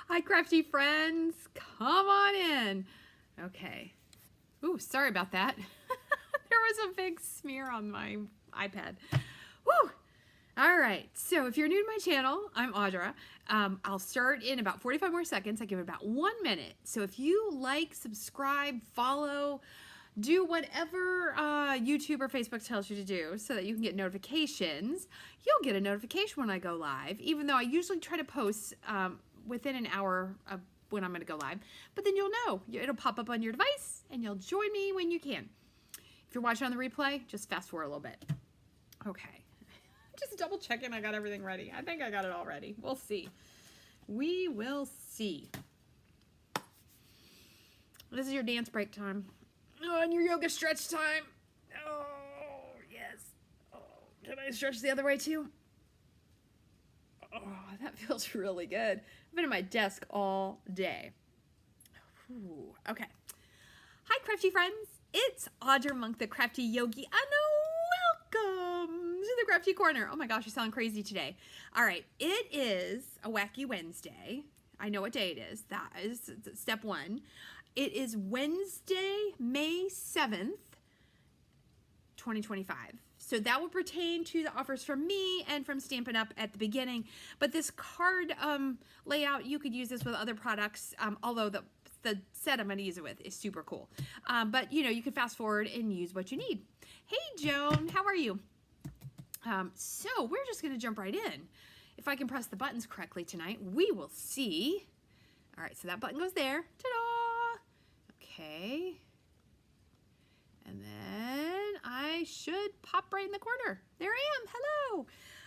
Hi, crafty friends. Come on in. Okay. Ooh, sorry about that. There was a big smear on my iPad. Woo! All right, so if you're new to my channel, I'm Audra. I'll start in about 45 more seconds. I give it about 1 minute. So if you like, subscribe, follow, do whatever YouTube or Facebook tells you to do so that you can get notifications. You'll get a notification when I go live, even though I usually try to post within an hour of when I'm going to go live. But then you'll know. It'll pop up on your device, and you'll join me when you can. If you're watching on the replay, just fast forward a little bit. Okay. Just double checking I got everything ready. I think I got it all ready. We'll see. We will see. This is your dance break time. Oh, and your yoga stretch time. Oh, yes. Oh, can I stretch the other way too? Oh, that feels really good. I've been at my desk all day. Ooh, okay. Hi, crafty friends. It's Audra Monk, the Crafty Yogi, and welcome to the Crafty Corner. Oh my gosh, you sound crazy today. All right, it is a wacky Wednesday. I know what day it is. That is step one. It is Wednesday, May 7th, 2025. So that will pertain to the offers from me and from Stampin' Up! At the beginning. But this card layout, you could use this with other products, although the set I'm going to use it with is super cool. But, you know, you can fast forward and use what you need. Hey, Joan, how are you? So we're just going to jump right in. If I can press the buttons correctly tonight, we will see. All right, so that button goes there. Ta-da! Okay. And then I should pop right in the corner. There I am. Hello.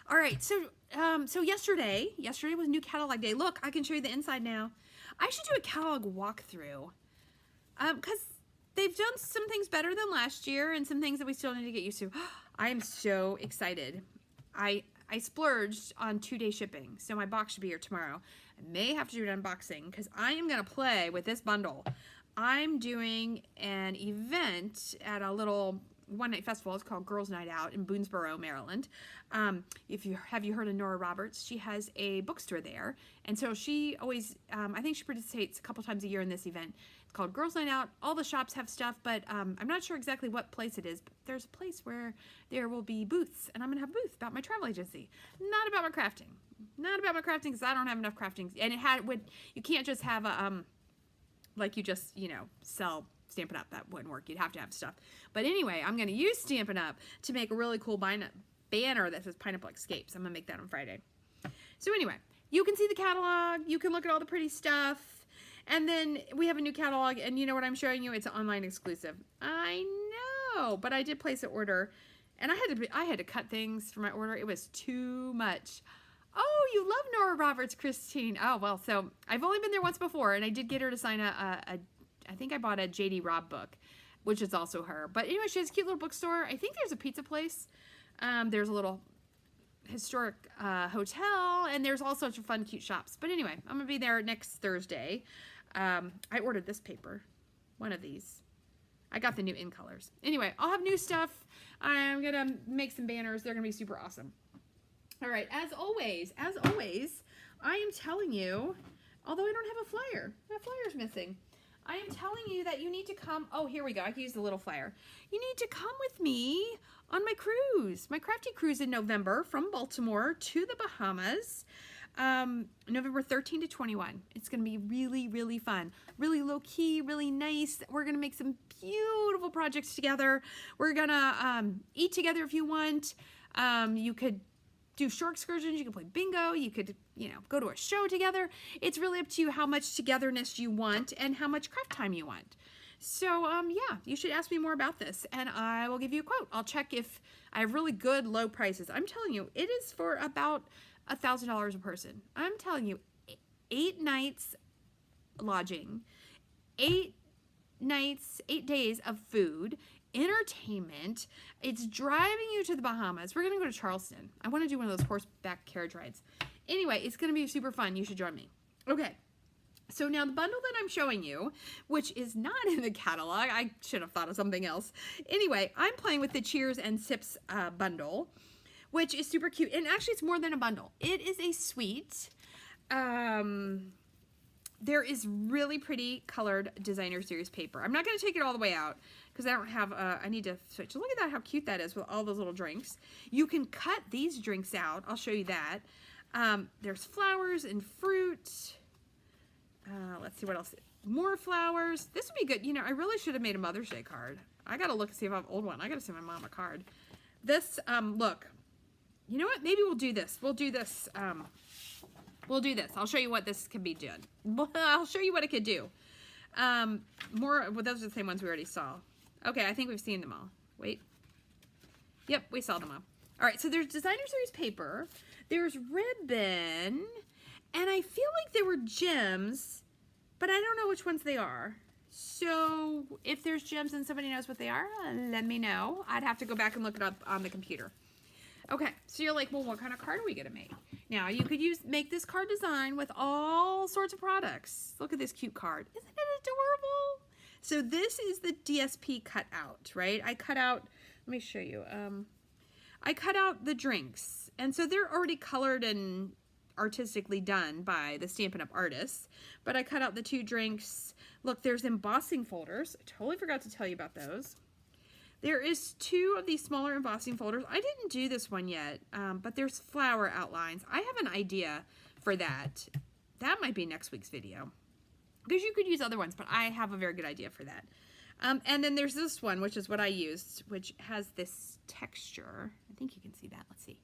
All right, so yesterday was new catalog day. Look, I can show you the inside now. I should do a catalog walkthrough because they've done some things better than last year and some things that we still need to get used to. I am so excited. I splurged on 2-day shipping, so my box should be here tomorrow. I may have to do an unboxing because I am going to play with this bundle. I'm doing an event at a little one-night festival. It's called Girls Night Out in Boonesboro, Maryland. Have you heard of Nora Roberts? She has a bookstore there, and so she always, I think she participates a couple times a year in this event. It's called Girls Night Out. All the shops have stuff, but I'm not sure exactly what place it is, but there's a place where there will be booths, and I'm gonna have a booth about my travel agency, not about my crafting. Not about my crafting because I don't have enough crafting, and you can't just have a, like you just, you know, sell Stampin' Up! That wouldn't work. You'd have to have stuff. But anyway, I'm going to use Stampin' Up! To make a really cool banner that says Pineapple Escapes. I'm going to make that on Friday. So anyway, you can see the catalog. You can look at all the pretty stuff. And then we have a new catalog. And you know what I'm showing you? It's an online exclusive. I know, but I did place an order. And I had to cut things for my order. It was too much. Oh, you love Nora Roberts, Christine. Oh, well, so I've only been there once before, and I did get her to sign I think I bought a J.D. Robb book, which is also her. But anyway, she has a cute little bookstore. I think there's a pizza place. There's a little historic hotel, and there's all sorts of fun, cute shops. But anyway, I'm going to be there next Thursday. I ordered this paper, one of these. I got the new in colors. Anyway, I'll have new stuff. I'm going to make some banners. They're going to be super awesome. All right, as always, I am telling you, although I don't have a flyer, my flyer's missing. I am telling you that you need to come, oh, here we go, I can use the little flyer. You need to come with me on my cruise, my crafty cruise in November from Baltimore to the Bahamas, November 13 to 21. It's going to be really, really fun, really low-key, really nice. We're going to make some beautiful projects together. We're going to eat together if you want. You could do shore excursions, you can play bingo, you could, you know, go to a show together. It's really up to you how much togetherness you want and how much craft time you want. So, yeah, you should ask me more about this and I will give you a quote. I'll check if I have really good low prices. I'm telling you, it is for about $1,000 a person. I'm telling you, 8 nights lodging, 8 days of food, entertainment. It's driving you to the Bahamas. We're gonna go to Charleston. I want to do one of those horseback carriage rides. Anyway, it's gonna be super fun. You should join me. Okay, so now the bundle that I'm showing you, which is not in the catalog, I should have thought of something else. Anyway, I'm playing with the Cheers and Sips bundle, which is super cute. And actually, it's more than a bundle. It is a suite. there is really pretty colored designer series paper. I'm not going to take it all the way out because I don't have, I need to switch. Look at that, how cute that is with all those little drinks. You can cut these drinks out. I'll show you that. There's flowers and fruit. Let's see what else. More flowers. This would be good. You know, I really should have made a Mother's Day card. I got to look and see if I have an old one. I got to send my mom a card. This, look, you know what? Maybe we'll do this. We'll do this. We'll do this. I'll show you what this can be done. I'll show you what it could do. Well, those are the same ones we already saw. Okay, I think we've seen them all. Wait. Yep, we saw them all. All right, so there's designer series paper. There's ribbon. And I feel like there were gems, but I don't know which ones they are. So if there's gems and somebody knows what they are, let me know. I'd have to go back and look it up on the computer. Okay, so you're like, well, what kind of card are we gonna make? Now you could make this card design with all sorts of products. Look at this cute card. Isn't it adorable? So this is the DSP cutout, right? I cut out, let me show you. I cut out the drinks. And so they're already colored and artistically done by the Stampin' Up! Artists. But I cut out the 2 drinks. Look, there's embossing folders. I totally forgot to tell you about those. There is 2 of these smaller embossing folders. I didn't do this one yet, but there's flower outlines. I have an idea for that. That might be next week's video, because you could use other ones, but I have a very good idea for that. And then there's this one, which is what I used, which has this texture. I think you can see that. Let's see.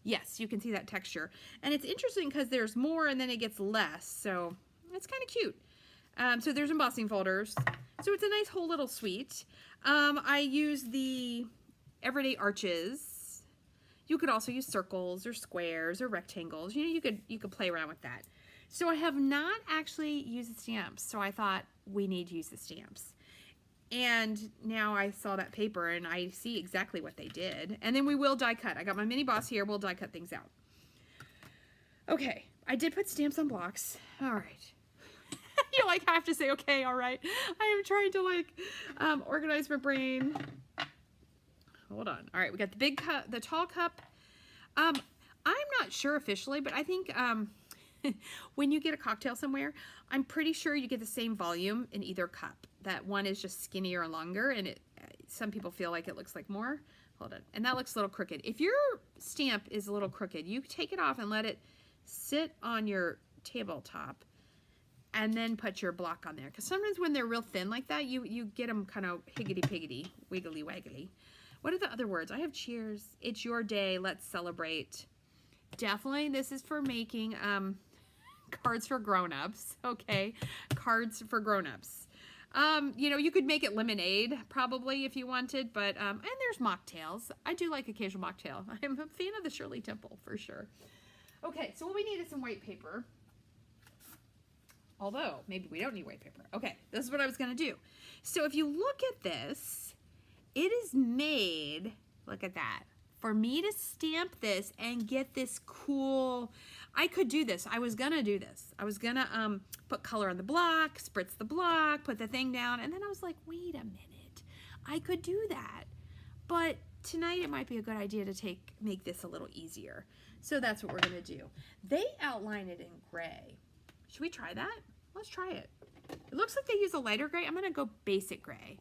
Yes, you can see that texture. And it's interesting because there's more and then it gets less. So it's kind of cute. So there's embossing folders. So it's a nice whole little suite. I use the everyday arches. You could also use circles or squares or rectangles. You know, you could play around with that. So I have not actually used the stamps. So I thought we need to use the stamps. And now I saw that paper and I see exactly what they did. And then we will die cut. I got my mini boss here. We'll die cut things out. Okay. I did put stamps on blocks. All right. You like have to say, okay, all right. I am trying to like organize my brain. Hold on. All right. We got the big cup, the tall cup. I'm not sure officially, but I think when you get a cocktail somewhere, I'm pretty sure you get the same volume in either cup. That one is just skinnier or longer, and some people feel like it looks like more. Hold on. And that looks a little crooked. If your stamp is a little crooked, you take it off and let it sit on your tabletop and then put your block on there. Because sometimes when they're real thin like that, you get them kind of higgity-piggity, wiggly-waggly. What are the other words? I have cheers. It's your day. Let's celebrate. Definitely, this is for making cards for grown-ups. Okay, cards for grown-ups. You know, you could make it lemonade probably if you wanted, but, and there's mocktails. I do like occasional mocktail. I'm a fan of the Shirley Temple for sure. Okay, so what we need is some white paper. Although, maybe we don't need white paper. Okay, this is what I was going to do. So if you look at this, it is made, look at that, for me to stamp this and get this cool, I could do this. I was going to do this. I was going to put color on the block, spritz the block, put the thing down, and then I was like, wait a minute. I could do that. But tonight it might be a good idea to make this a little easier. So that's what we're going to do. They outline it in gray. Should we try that? Let's try it. It looks like they use a lighter gray. I'm going to go basic gray.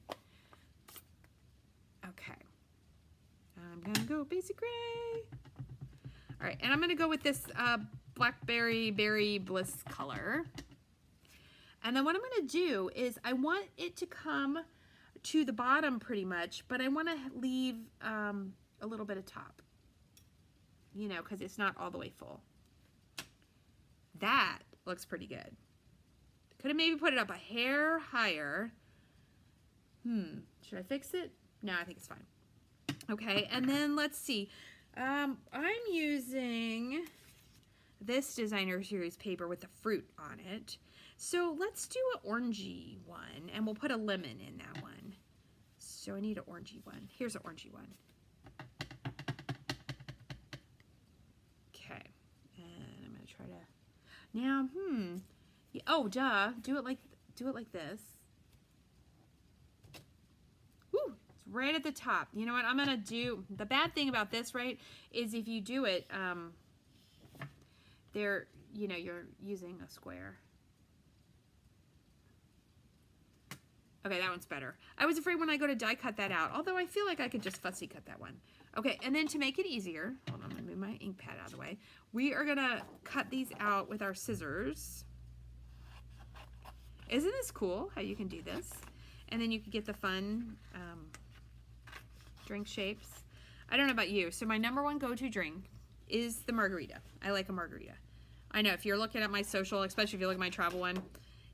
Okay. I'm going to go basic gray. All right, and I'm going to go with this Blackberry Berry Bliss color. And then what I'm going to do is I want it to come to the bottom pretty much, but I want to leave a little bit of top. You know, because it's not all the way full. That looks pretty good. Could have maybe put it up a hair higher. Should I fix it? No, I think it's fine. Okay, and then let's see. I'm using this designer series paper with the fruit on it. So let's do an orangey one, and we'll put a lemon in that one. So I need an orangey one. Here's an orangey one. Okay, and I'm gonna try to now. Oh, duh. Do it like this. Woo! It's right at the top. You know what I'm gonna do? The bad thing about this, right, is if you do it, you're using a square. Okay, that one's better. I was afraid when I go to die cut that out, although I feel like I could just fussy cut that one. Okay, and then to make it easier, hold on, let me move my ink pad out of the way. We are gonna cut these out with our scissors. Isn't this cool how you can do this? And then you can get the fun drink shapes. I don't know about you, so my number one go-to drink is the margarita. I like a margarita. I know if you're looking at my social, especially if you look at my travel one,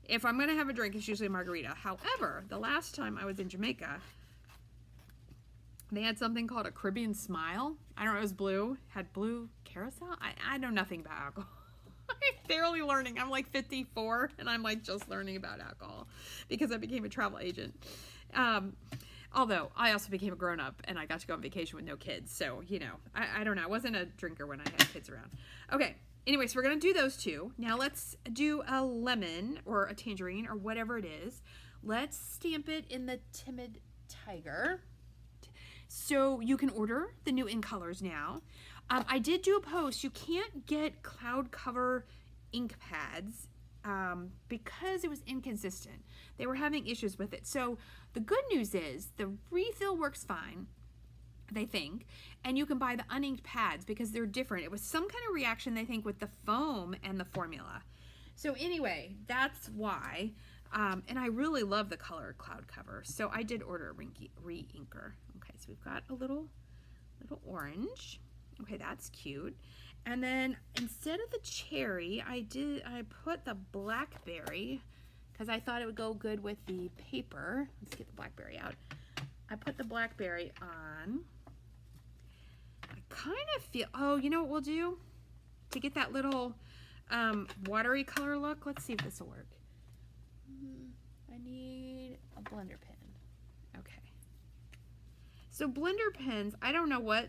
if I'm gonna have a drink, it's usually a margarita. However, the last time I was in Jamaica, they had something called a Caribbean Smile. I don't know, it was blue, had blue carousel. I know nothing about alcohol. I'm barely learning. I'm like 54 and I'm like just learning about alcohol because I became a travel agent. Although I also became a grown-up and I got to go on vacation with no kids. So, you know, I don't know. I wasn't a drinker when I had kids around. Okay. Anyways, we're going to do those two. Now let's do a lemon or a tangerine or whatever it is. Let's stamp it in the Timid Tiger. So you can order the new ink colors now. I did do a post. You can't get cloud cover ink pads because it was inconsistent. They were having issues with it. So the good news is the refill works fine, they think, and you can buy the uninked pads because they're different. It was some kind of reaction, they think, with the foam and the formula. So anyway, that's why. And I really love the color cloud cover. So I did order a re-inker. Okay, so we've got a little orange. Okay, that's cute. And then instead of the cherry, I put the blackberry because I thought it would go good with the paper. Let's get the blackberry out. I put the blackberry on. I kind of feel, oh, you know what we'll do? To get that little watery color look, let's see if this will work. I need a blender pen. Okay. So blender pens, I don't know what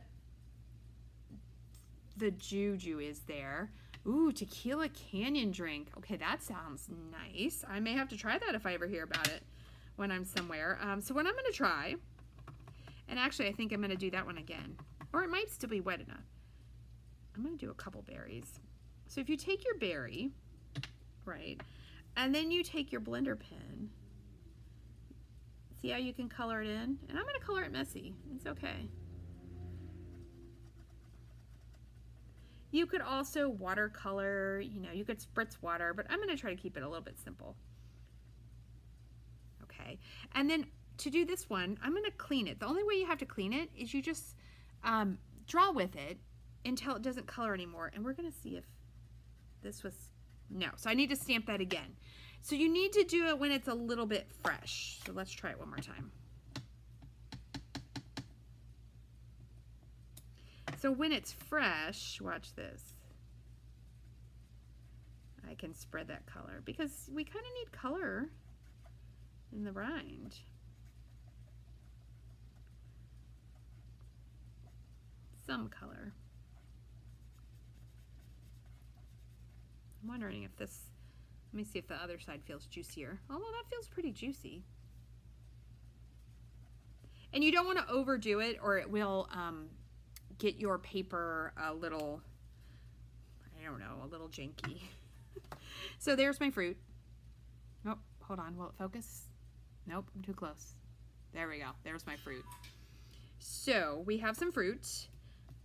the juju is there. Ooh, Tequila Canyon drink. Okay, that sounds nice. I may have to try that if I ever hear about it when I'm somewhere. So what I'm going to try, and actually I think I'm going to do that one again, or it might still be wet enough. I'm going to do a couple berries. So if you take your berry, right, and then you take your blender pen, see how you can color it in? And I'm going to color it messy. It's okay. You could also watercolor, you know, you could spritz water, but I'm going to try to keep it a little bit simple. Okay, and then to do this one, I'm going to clean it. The only way you have to clean it is you just draw with it until it doesn't color anymore. And we're going to see if this was, no. So I need to stamp that again. So you need to do it when it's a little bit fresh. So let's try it one more time. So when it's fresh, watch this. I can spread that color because we kind of need color in the rind. Some color. I'm wondering if this, let me see if the other side feels juicier. Although that feels pretty juicy. And you don't want to overdo it or it will get your paper a little, I don't know, a little janky. So there's my fruit. Oh, hold on, will it focus? Nope, I'm too close. There we go, there's my fruit. So we have some fruit.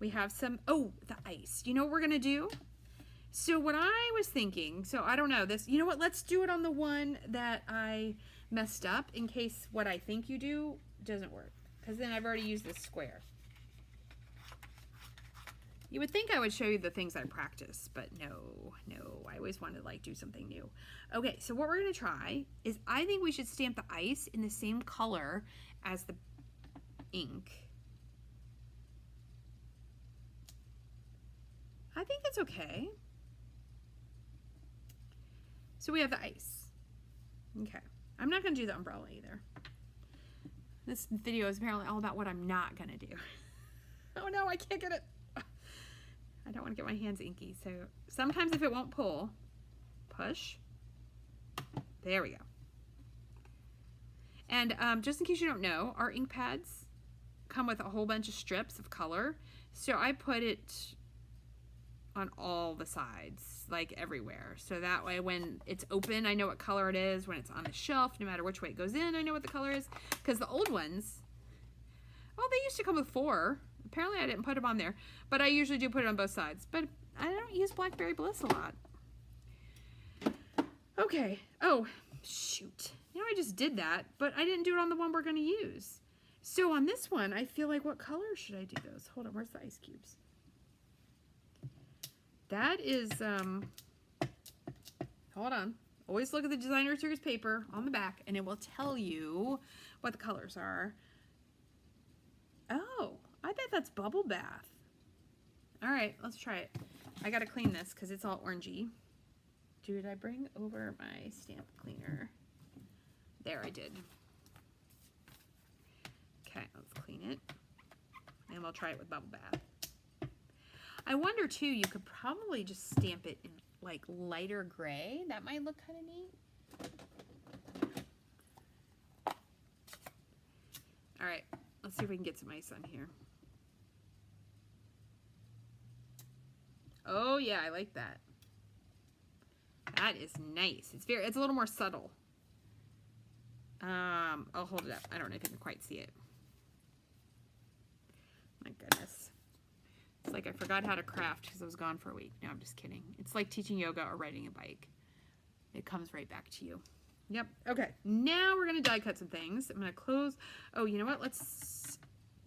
We have some, oh, the ice. You know what we're gonna do? So what I was thinking, so I don't know this, you know what, let's do it on the one that I messed up in case what I think you do doesn't work. Because then I've already used this square. You would think I would show you the things I practice, but no, I always want to like do something new. Okay, so what we're gonna try is I think we should stamp the ice in the same color as the ink. I think it's okay. So we have the ice. Okay, I'm not gonna do the umbrella either. This video is apparently all about what I'm not gonna do. Oh no, I can't get it. I don't want to get my hands inky, so sometimes if it won't pull, push. There we go. And just in case you don't know, our ink pads come with a whole bunch of strips of color. So I put it on all the sides, like everywhere. So that way when it's open, I know what color it is. When it's on the shelf, no matter which way it goes in, I know what the color is. Because the old ones, oh, they used to come with 4. Apparently I didn't put them on there, but I usually do put it on both sides. But I don't use Blackberry Bliss a lot. Okay, oh, shoot. You know, I just did that, but I didn't do it on the one we're gonna use. So on this one, I feel like, what color should I do those? Hold on, where's the ice cubes? That is, hold on. Always look at the designer series paper on the back, and it will tell you what the colors are. Oh, I bet that's Bubble Bath. All right, let's try it. I gotta clean this because it's all orangey. Did I bring over my stamp cleaner? There, I did. Okay, let's clean it. And we'll try it with Bubble Bath. I wonder too, you could probably just stamp it in like lighter gray. That might look kind of neat. All right, let's see if we can get some ice on here. Oh yeah, I like that. That is nice. It's a little more subtle. I'll hold it up. I don't know if you can quite see it. My goodness. It's like I forgot how to craft because I was gone for a week. No, I'm just kidding. It's like teaching yoga or riding a bike. It comes right back to you. Yep. Okay. Now we're going to die cut some things. I'm going to close. Oh, you know what? Let's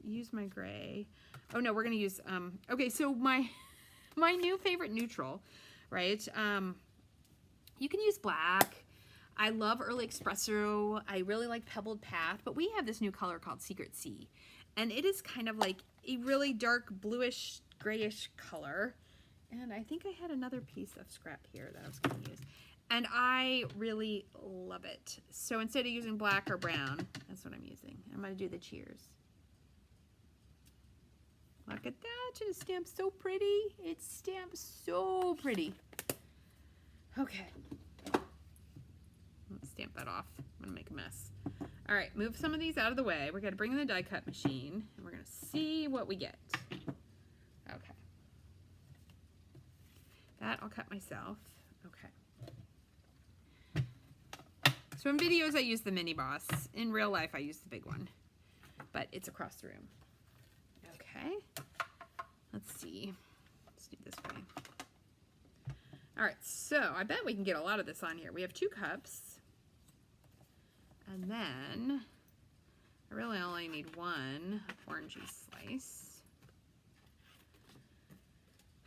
use my gray. Oh, no, we're going to use, okay, so my new favorite neutral, right? You can use black. I love Early Espresso. I really like Pebbled Path, but we have this new color called Secret Sea. And it is kind of like a really dark bluish, grayish color. And I think I had another piece of scrap here that I was going to use. And I really love it. So instead of using black or brown, that's what I'm using. I'm going to do the cheers. Look at that. It's stamped so pretty. It's stamped so pretty. Okay. Let's stamp that off. I'm going to make a mess. All right, move some of these out of the way. We're going to bring in the die cut machine, and we're going to see what we get. Okay. That I'll cut myself. Okay. So in videos, I use the mini boss. In real life, I use the big one, but it's across the room. Okay. Let's see. Let's do it this way. All right, so I bet we can get a lot of this on here. We have 2 cups. And then I really only need 1 orangey slice.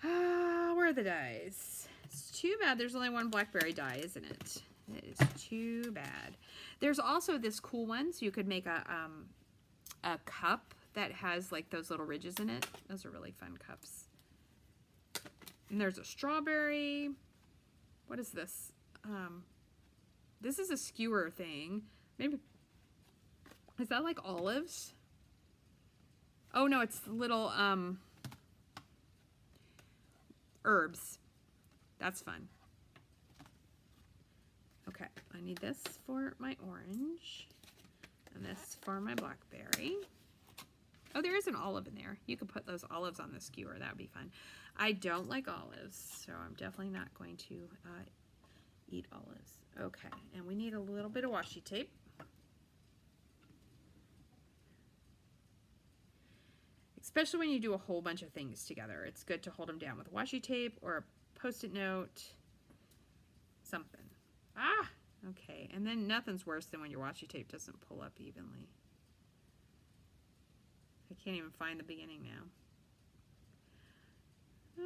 Where are the dies? It's too bad there's only 1 blackberry die, isn't it? It is too bad. There's also this cool one, so you could make a cup that has like those little ridges in it. Those are really fun cups. And there's a strawberry. What is this? This is a skewer thing. Maybe, is that like olives? Oh no, it's little herbs. That's fun. Okay, I need this for my orange and this for my blackberry. Oh, there is an olive in there. You could put those olives on the skewer. That would be fun. I don't like olives, so I'm definitely not going to eat olives. Okay, and we need a little bit of washi tape. Especially when you do a whole bunch of things together. It's good to hold them down with washi tape or a Post-it note, something. Ah, okay, and then nothing's worse than when your washi tape doesn't pull up evenly. I can't even find the beginning now.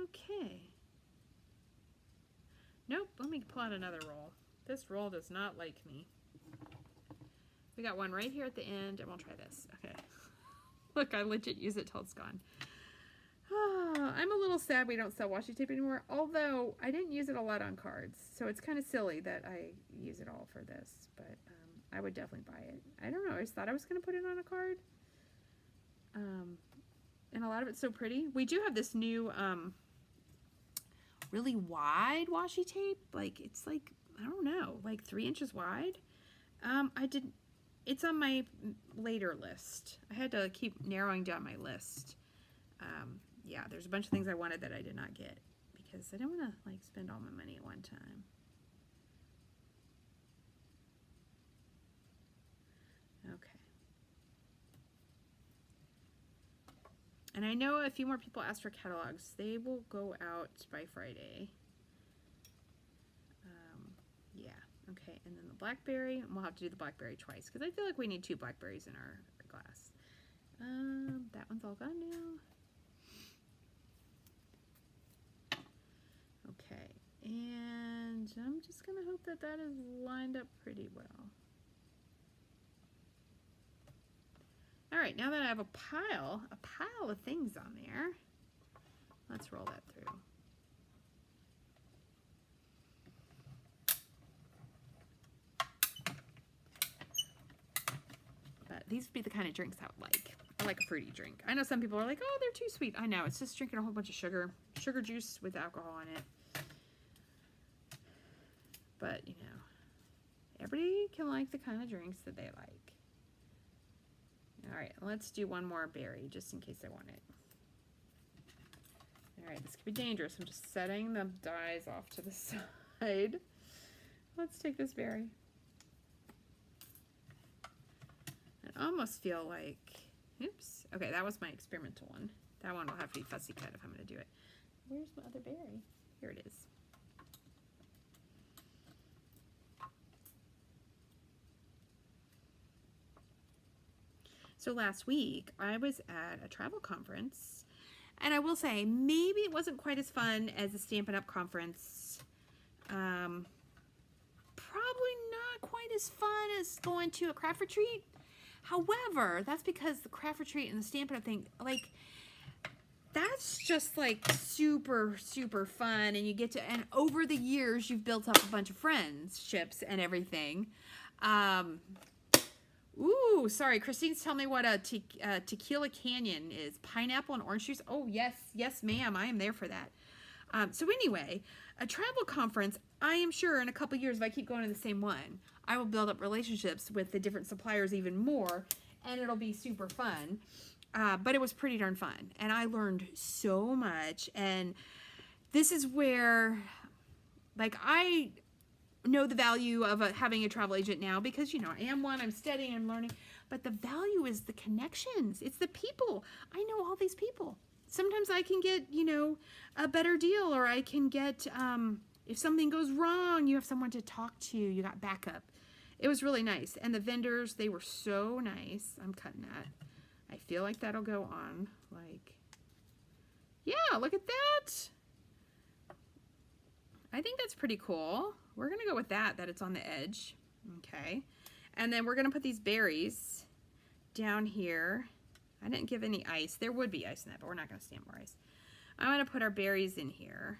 Okay. Nope, let me pull out another roll. This roll does not like me. We got one right here at the end, and we'll try this. Okay. Look, I legit use it till it's gone. I'm a little sad we don't sell washi tape anymore, although I didn't use it a lot on cards, so it's kind of silly that I use it all for this, but I would definitely buy it. I don't know, I just thought I was going to put it on a card. And a lot of it's so pretty. We do have this new really wide washi tape. Like, it's like, I don't know, like 3 inches wide. It's on my later list. I had to keep narrowing down my list. Yeah, there's a bunch of things I wanted that I did not get because I don't want to like spend all my money at one time. Okay. And I know a few more people asked for catalogs. They will go out by Friday. Yeah. Okay. And then the blackberry. And we'll have to do the blackberry twice because I feel like we need 2 blackberries in our glass. That one's all gone now. Okay. And I'm just going to hope that that is lined up pretty well. All right, now that I have a pile of things on there, let's roll that through. But these would be the kind of drinks I would like. I like a fruity drink. I know some people are like, oh, they're too sweet. I know, it's just drinking a whole bunch of sugar juice with alcohol in it. But, you know, everybody can like the kind of drinks that they like. All right, let's do one more berry just in case I want it. All right, this could be dangerous. I'm just setting the dies off to the side. Let's take this berry. I almost feel like, oops. Okay, that was my experimental one. That one will have to be fussy cut if I'm going to do it. Where's my other berry? Here it is. So last week, I was at a travel conference, and I will say, maybe it wasn't quite as fun as the Stampin' Up! Conference. Probably not quite as fun as going to a craft retreat. However, that's because the craft retreat and the Stampin' Up! Thing, like, that's just like super, super fun, and you get to, and over the years, you've built up a bunch of friendships and everything. Ooh, sorry. Christine's telling me what a Tequila Canyon is. Pineapple and orange juice. Oh, yes. Yes, ma'am. I am there for that. So anyway, a travel conference, I am sure in a couple years, if I keep going to the same one, I will build up relationships with the different suppliers even more, and it'll be super fun. But it was pretty darn fun, and I learned so much. And this is where, like, I know the value of having a travel agent now because, you know, I am one, I'm studying, I'm learning, but the value is the connections. It's the people. I know all these people. Sometimes I can get, you know, a better deal, or I can get, if something goes wrong, you have someone to talk to, you got backup. It was really nice. And the vendors, they were so nice. I'm cutting that. I feel like that'll go on, like, yeah, look at that. I think that's pretty cool. We're gonna go with that it's on the edge. Okay. And then we're gonna put these berries down here. I didn't give any ice. There would be ice in that, but we're not gonna stamp more ice. I'm gonna put our berries in here.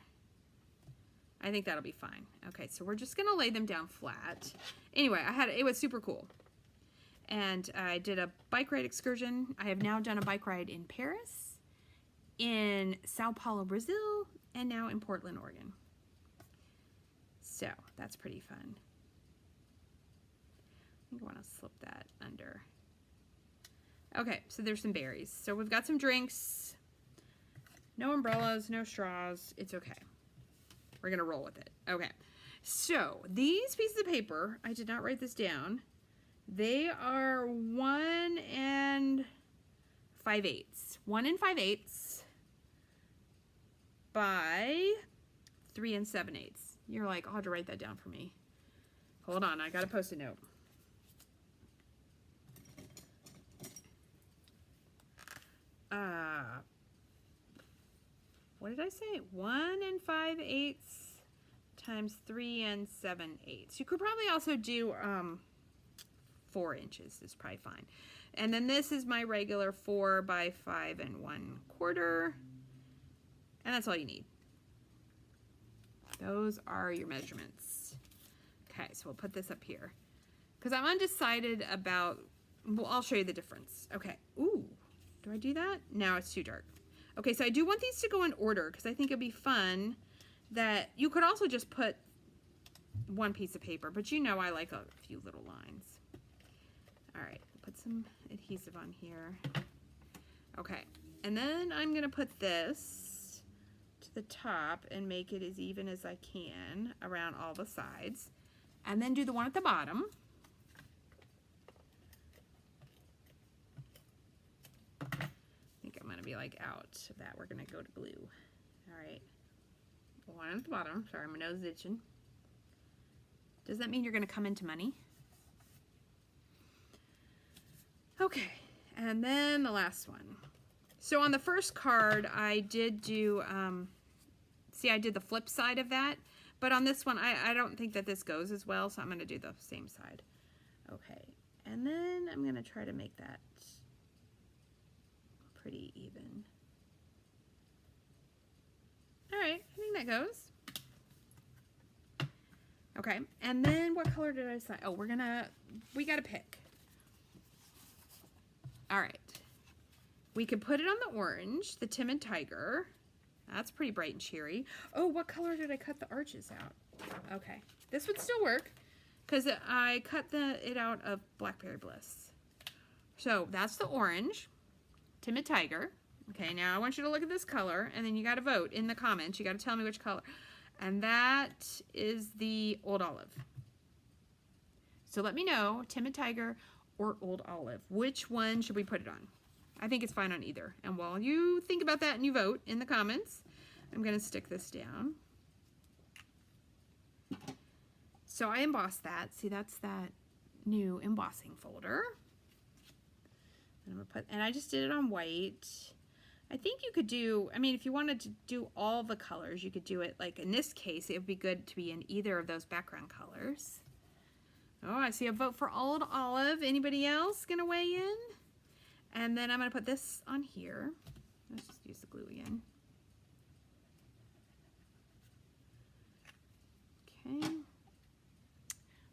I think that'll be fine. Okay, so we're just gonna lay them down flat. Anyway, it was super cool. And I did a bike ride excursion. I have now done a bike ride in Paris, in Sao Paulo, Brazil, and now in Portland, Oregon. So that's pretty fun. I think I want to slip that under. Okay, so there's some berries. So we've got some drinks. No umbrellas, no straws. It's okay. We're going to roll with it. Okay. So these pieces of paper, I did not write this down. They are 1 5/8. 1 5/8 by 3 7/8. You're like, I'll have to write that down for me. Hold on, I got a Post-it note. What did I say? 1 5/8 times 3 7/8. You could probably also do 4 inches is probably fine. And then this is my regular 4 by 5 1/4. And that's all you need. Those are your measurements. Okay, so we'll put this up here. Because I'm undecided about, well, I'll show you the difference. Okay, ooh, do I do that? No, it's too dark. Okay, so I do want these to go in order because I think it'd be fun that you could also just put one piece of paper, but you know I like a few little lines. All right, put some adhesive on here. Okay, and then I'm gonna put this to the top and make it as even as I can around all the sides. And then do the one at the bottom. I think I'm going to be like out of that. We're going to go to blue. All right. One at the bottom. Sorry, my nose is itching. Does that mean you're going to come into money? Okay. And then the last one. So on the first card, I did do, see, I did the flip side of that. But on this one, I don't think that this goes as well, so I'm going to do the same side. Okay, and then I'm going to try to make that pretty even. All right, I think that goes. Okay, and then what color did I decide? Oh, we got to pick. All right. We could put it on the orange, the Timid Tiger. That's pretty bright and cheery. Oh, what color did I cut the arches out? Okay, this would still work because I cut it out of Blackberry Bliss. So that's the orange, Timid Tiger. Okay, now I want you to look at this color, and then you got to vote in the comments. You got to tell me which color. And that is the Old Olive. So let me know, Timid Tiger or Old Olive. Which one should we put it on? I think it's fine on either. And while you think about that and you vote in the comments, I'm going to stick this down. So I embossed that. See, that's that new embossing folder. And I'm going to put, and I just did it on white. I think you could do, I mean, if you wanted to do all the colors, you could do it, like in this case, it would be good to be in either of those background colors. Oh, I see a vote for Old Olive. Anybody else going to weigh in? And then I'm going to put this on here. Let's just use the glue again. Okay.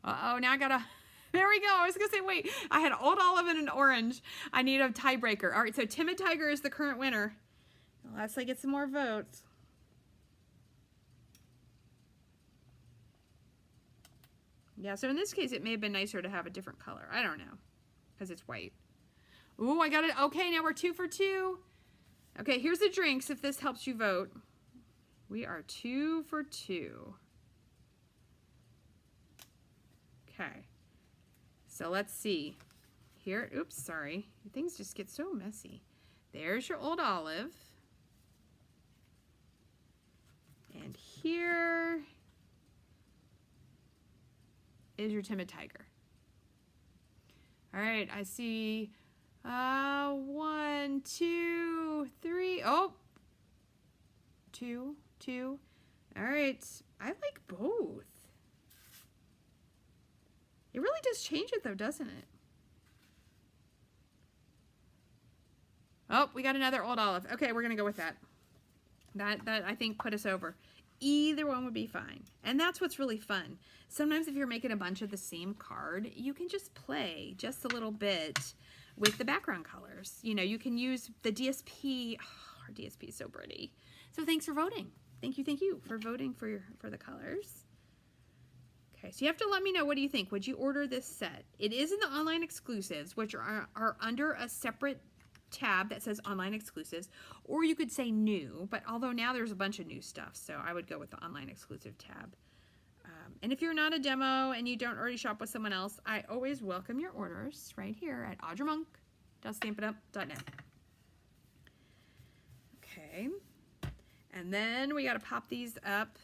Uh-oh, now I got to, there we go. I was going to say, wait, I had Old Olive and an orange. I need a tiebreaker. All right, so Timid Tiger is the current winner. Unless I get some more votes. Yeah, so in this case, it may have been nicer to have a different color. I don't know, because it's white. Ooh, I got it. Okay, now we're 2 for 2. Okay, here's the drinks if this helps you vote. We are 2 for 2. Okay. So let's see. Here, oops, sorry. Things just get so messy. There's your Old Olive. And here is your Timid Tiger. All right, I see 1, 2, 3. Oh, 2, 2. All right, I like both. It really does change it though, doesn't it? Oh, we got another Old Olive. Okay, we're gonna go with that. That I think put us over. Either one would be fine. And that's what's really fun. Sometimes if you're making a bunch of the same card, you can just play just a little bit with the background colors. You know, you can use the DSP. Oh, our DSP is so pretty. So thanks for voting. Thank you for voting for the colors. Okay, so you have to let me know, what do you think? Would you order this set? It is in the online exclusives, which are under a separate tab that says online exclusives, or you could say new, but although now there's a bunch of new stuff, so I would go with the online exclusive tab. And if you're not a demo and you don't already shop with someone else, I always welcome your orders right here at audramonk.stampinup.net. Okay, and then we got to pop these up.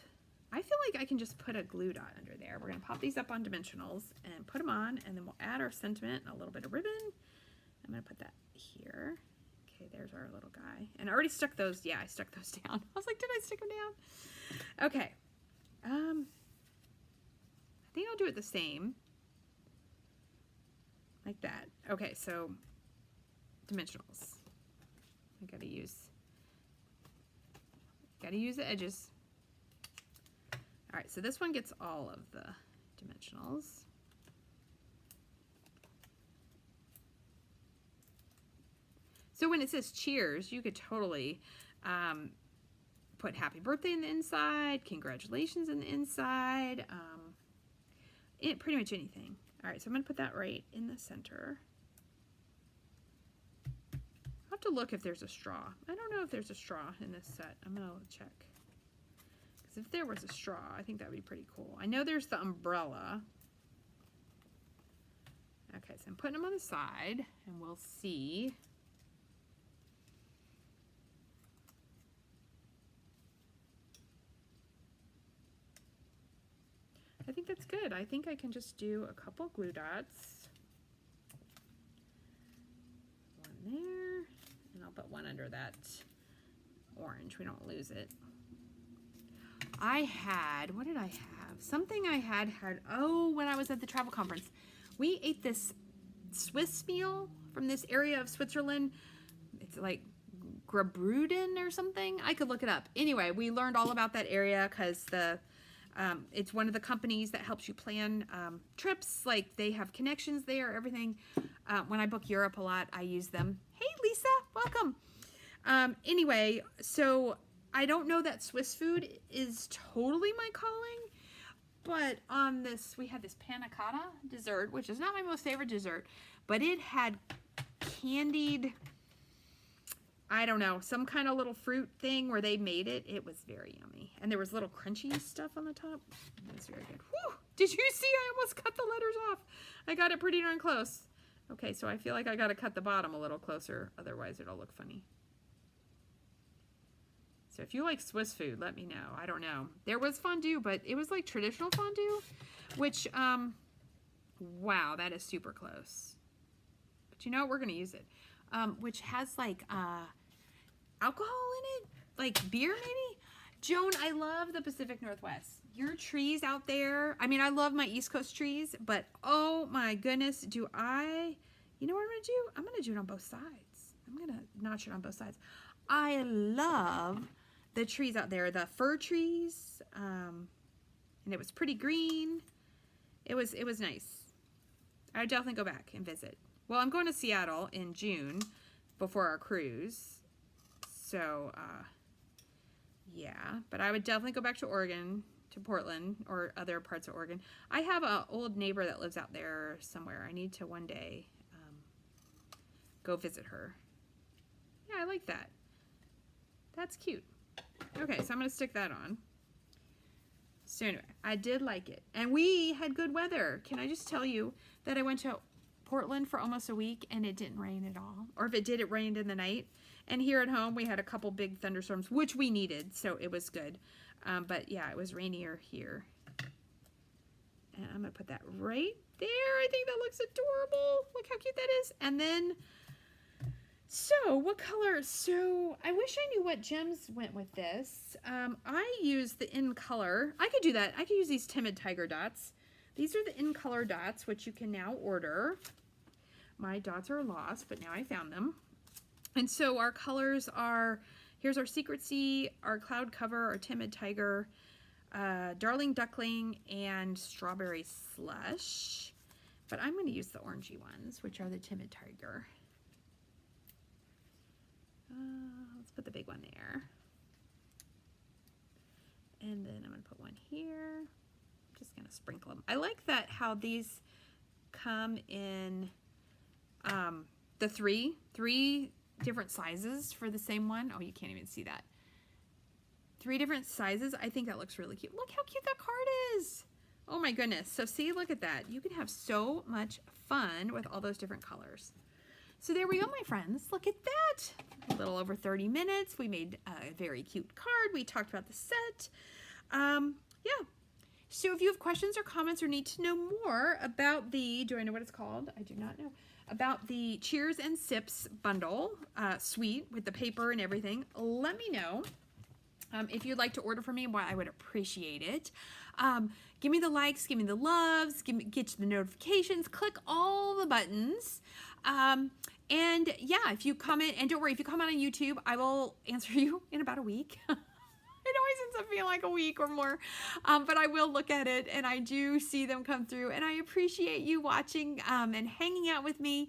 I feel like I can just put a glue dot under there. We're going to pop these up on dimensionals and put them on, and then we'll add our sentiment and a little bit of ribbon. I'm going to put that here. Okay, there's our little guy. And I already stuck those. Yeah, I stuck those down. I was like, did I stick them down? Okay. I think I'll do it the same. Like that. Okay, so dimensionals. I gotta use the edges. All right, so this one gets all of the dimensionals. So when it says cheers, you could totally put happy birthday in the inside, congratulations in the inside, pretty much anything. All right, so I'm going to put that right in the center. I'll have to look if there's a straw. I don't know if there's a straw in this set. I'm going to check. Because if there was a straw, I think that would be pretty cool. I know there's the umbrella. Okay, so I'm putting them on the side, and we'll see. I think that's good. I think I can just do a couple glue dots. One there, and I'll put one under that orange. We don't lose it. I had, what did I have? Something I had, oh, when I was at the travel conference. We ate this Swiss meal from this area of Switzerland. It's like Graubünden or something. I could look it up. Anyway, we learned all about that area because it's one of the companies that helps you plan trips. Like they have connections there, everything. When I book Europe a lot, I use them. Hey, Lisa, welcome. Anyway, so I don't know that Swiss food is totally my calling, but on this, we had this panna cotta dessert, which is not my most favorite dessert, but it had candied, I don't know, some kind of little fruit thing where they made it. It was very yummy. And there was little crunchy stuff on the top. It was very good. Whew! Did you see? I almost cut the letters off. I got it pretty darn close. Okay, so I feel like I got to cut the bottom a little closer. Otherwise, it'll look funny. So if you like Swiss food, let me know. I don't know. There was fondue, but it was like traditional fondue, which, wow, that is super close. But you know what? We're going to use it. Which has like alcohol in it, like beer maybe. Joan, I love the Pacific Northwest. Your trees out there. I mean, I love my East Coast trees, but oh my goodness, you know what I'm going to do? I'm going to do it on both sides. I'm going to notch it on both sides. I love the trees out there, the fir trees, and it was pretty green. It was nice. I would definitely go back and visit. Well, I'm going to Seattle in June before our cruise. So, yeah. But I would definitely go back to Oregon, to Portland, or other parts of Oregon. I have an old neighbor that lives out there somewhere. I need to one day go visit her. Yeah, I like that. That's cute. Okay, so I'm going to stick that on. So anyway, I did like it. And we had good weather. Can I just tell you that I went to Portland for almost a week and it didn't rain at all. Or if it did, it rained in the night. And here at home, we had a couple big thunderstorms, which we needed, so it was good. But yeah, it was rainier here. And I'm going to put that right there. I think that looks adorable. Look how cute that is. And then, so what color? So I wish I knew what gems went with this. I used the In Color. I could do that. I could use these Timid Tiger dots. These are the In Color dots, which you can now order. My dots are lost, but now I found them. And so our colors are, here's our Secret Sea, our Cloud Cover, our Timid Tiger, Darling Duckling, and Strawberry Slush. But I'm going to use the orangey ones, which are the Timid Tiger. Let's put the big one there. And then I'm going to put one here. I'm just going to sprinkle them. I like that how these come in the three different sizes for the same one. Oh, you can't even see that. 3 different sizes. I think that looks really cute. Look how cute that card is. Oh my goodness. So see, look at that. You can have so much fun with all those different colors. So there we go, my friends. Look at that. A little over 30 minutes. We made a very cute card. We talked about the set. Yeah. So if you have questions or comments or need to know more about the, do I know what it's called? I do not know. About the Cheers and Sips bundle suite with the paper and everything, let me know. If you'd like to order from me, well, I would appreciate it. Give me the likes, give me the loves, get you the notifications, click all the buttons. And yeah, if you comment, and don't worry, if you comment on YouTube, I will answer you in about a week. It always ends up being like a week or more, but I will look at it, and I do see them come through, and I appreciate you watching and hanging out with me.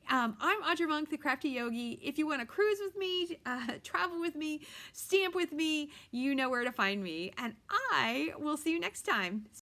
I'm Audrey Monk, the Crafty Yogi. If you want to cruise with me, travel with me, stamp with me, you know where to find me, and I will see you next time.